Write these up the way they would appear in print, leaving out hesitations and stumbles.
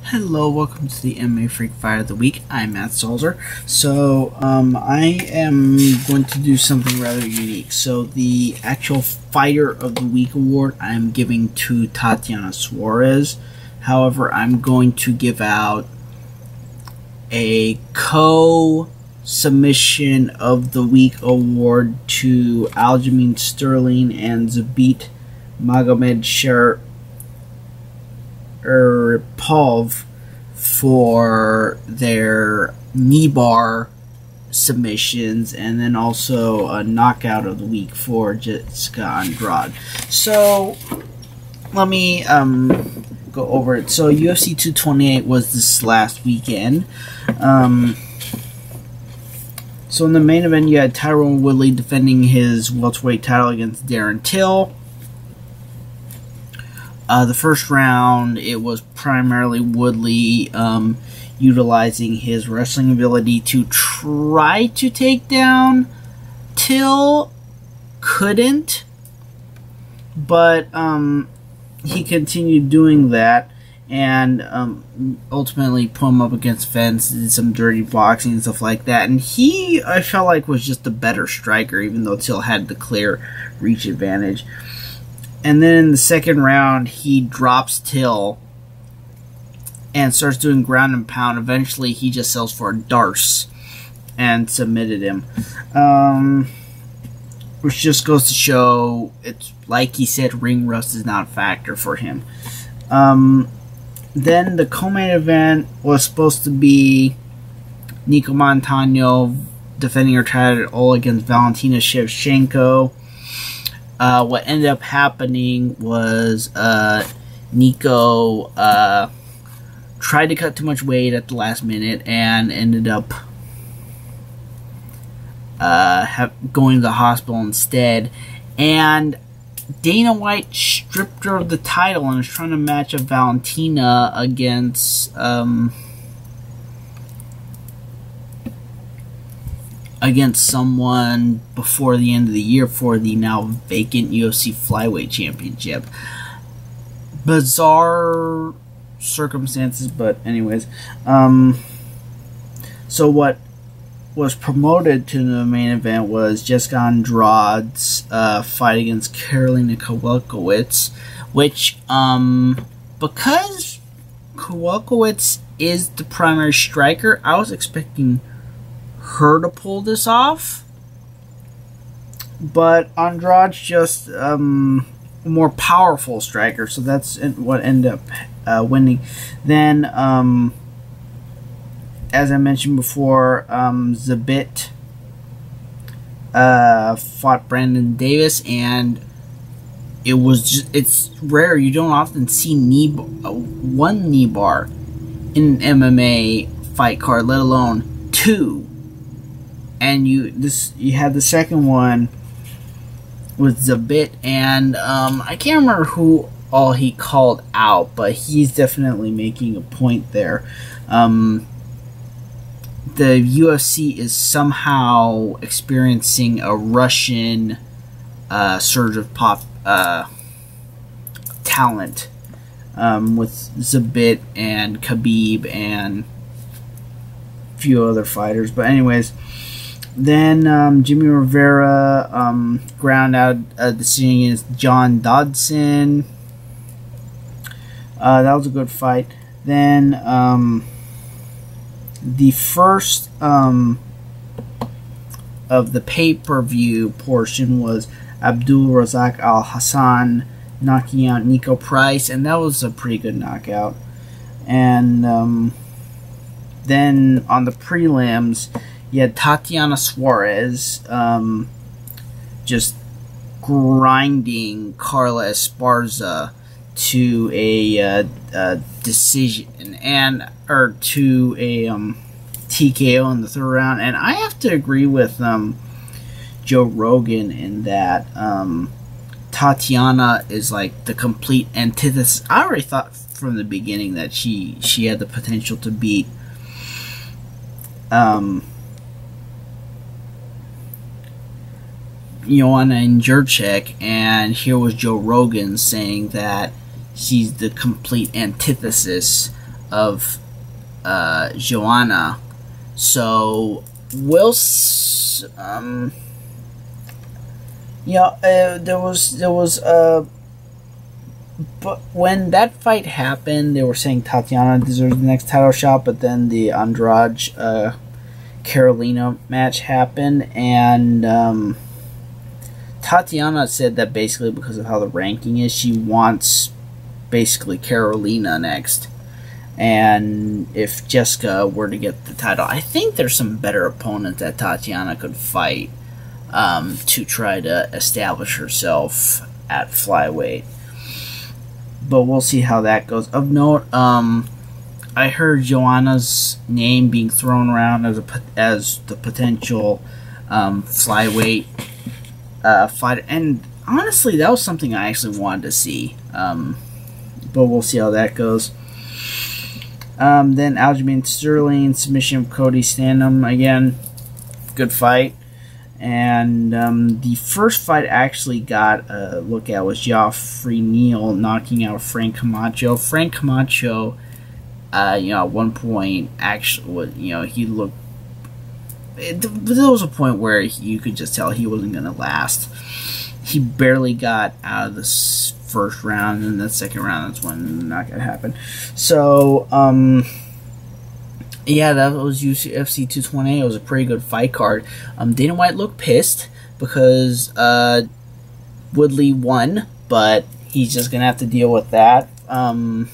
Hello, welcome to the MMA Freak Fight of the Week. I'm Matt Salzer. So, I am going to do something rather unique. So, the actual Fighter of the Week award I'm giving to Tatiana Suarez. However, I'm going to give out a co-submission of the week award to Aljamain Sterling and Zabit Magomedsharipov for their knee bar submissions, and then also a knockout of the week for Jessica Andrade. So let me go over it. So UFC 228 was this last weekend. So in the main event, you had Tyron Woodley defending his welterweight title against Darren Till. The first round, it was primarily Woodley utilizing his wrestling ability to try to take down Till. Couldn't, but he continued doing that and ultimately put him up against fence, did some dirty boxing and stuff like that. And he, I felt like, was just a better striker, even though Till had the clear reach advantage. And then in the second round, he drops Till and starts doing ground and pound. Eventually, he just sells for a Darce and submitted him. Which just goes to show, it's like he said, ring rust is not a factor for him. Then the co-main event was supposed to be Nicco Montaño defending her title against Valentina Shevchenko. What ended up happening was Nicco tried to cut too much weight at the last minute and ended up going to the hospital instead. And Dana White stripped her of the title and is trying to match up Valentina against someone before the end of the year for the now vacant UFC Flyweight Championship. Bizarre circumstances, but anyways. So what was promoted to the main event was Jessica Andrade's fight against Karolina Kowalkiewicz, which, because Kowalkiewicz is the primary striker, I was expecting her to pull this off, but Andrade's just a more powerful striker, so that's what ended up winning. Then, as I mentioned before, Zabit fought Brandon Davis, and it's rare. You don't often see one knee bar in an MMA fight card, let alone two. And you had the second one with Zabit, and I can't remember who all he called out, but he's definitely making a point there. The UFC is somehow experiencing a Russian surge of pop talent with Zabit and Khabib and a few other fighters. But anyways, then Jimmy Rivera ground out a decision against John Dodson. That was a good fight. Then the first of the pay-per-view portion was Abdul Razak Al Hassan knocking out Nico Price, and that was a pretty good knockout. And then on the prelims, you had Tatiana Suarez just grinding Carla Esparza to a decision, or to a TKO in the third round. And I have to agree with Joe Rogan in that Tatiana is like the complete antithesis. I already thought from the beginning that she had the potential to beat Joanna Jędrzejczyk, and here was Joe Rogan saying that she's the complete antithesis of Joanna. So we'll there was but when that fight happened, they were saying Tatiana deserves the next title shot, but then the Andrade Carolina match happened, and Tatiana said that basically because of how the ranking is, she wants basically Carolina next. And if Jessica were to get the title, I think there's some better opponents that Tatiana could fight to try to establish herself at flyweight. But we'll see how that goes. Of note, I heard Joanna's name being thrown around as the potential flyweight fighter, and honestly, that was something I actually wanted to see. But we'll see how that goes. Then Aljamain Sterling submission of Cody Stanham, again, good fight. And the first fight I actually got a look at was Joffrey Neal knocking out Frank Camacho. Frank Camacho, at one point, actually, he looked. There was a point where you could just tell he wasn't going to last. He barely got out of the first round, and the second round, that's when not going to happen. So, yeah, that was UFC 228. It was a pretty good fight card. Dana White looked pissed because Woodley won, but he's just going to have to deal with that. I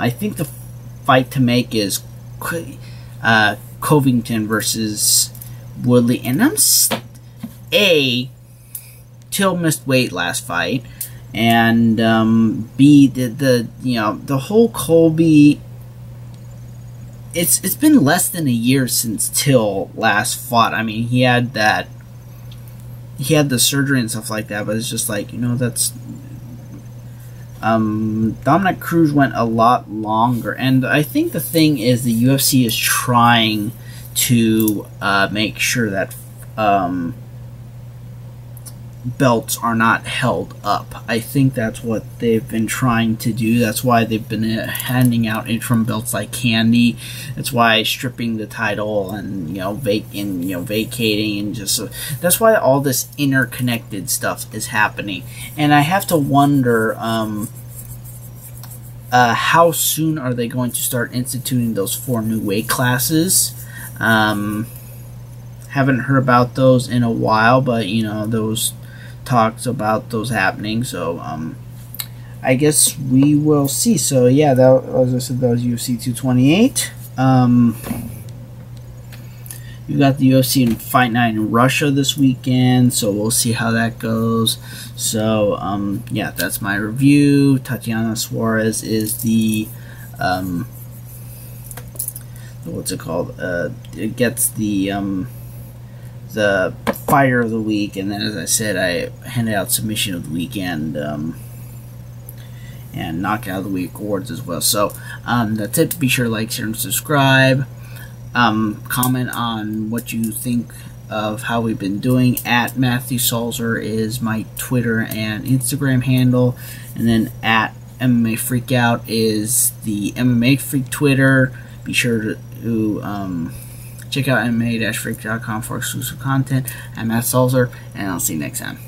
think the fight to make is Covington versus Woodley, and Till missed weight last fight, and B, the whole Colby. It's been less than a year since Till last fought. I mean, he had the surgery and stuff like that, but it's just like, that's. Dominic Cruz went a lot longer, and I think the thing is the UFC is trying to make sure that belts are not held up. I think that's what they've been trying to do. That's why they've been handing out interim belts like candy. That's why stripping the title and vacating, and just that's why all this interconnected stuff is happening. And I have to wonder how soon are they going to start instituting those 4 new weight classes. Haven't heard about those in a while, but those talks about those happening, so I guess we will see. So yeah, as I said, that was UFC 228. You got the UFC and Fight Night in Russia this weekend, so we'll see how that goes. So yeah, that's my review. Tatiana Suarez is the what's it called? It gets the fighter of the week, and then, as I said, I handed out submission of the weekend and knockout of the week awards as well. So that's it. Be sure to like, share, and subscribe. Comment on what you think of how we've been doing. At Matthew Salzer is my Twitter and Instagram handle, and then at MMA Freakout is the MMA Freak Twitter. Be sure to check out MMA-freak.com for exclusive content. I'm Matt Salzer, and I'll see you next time.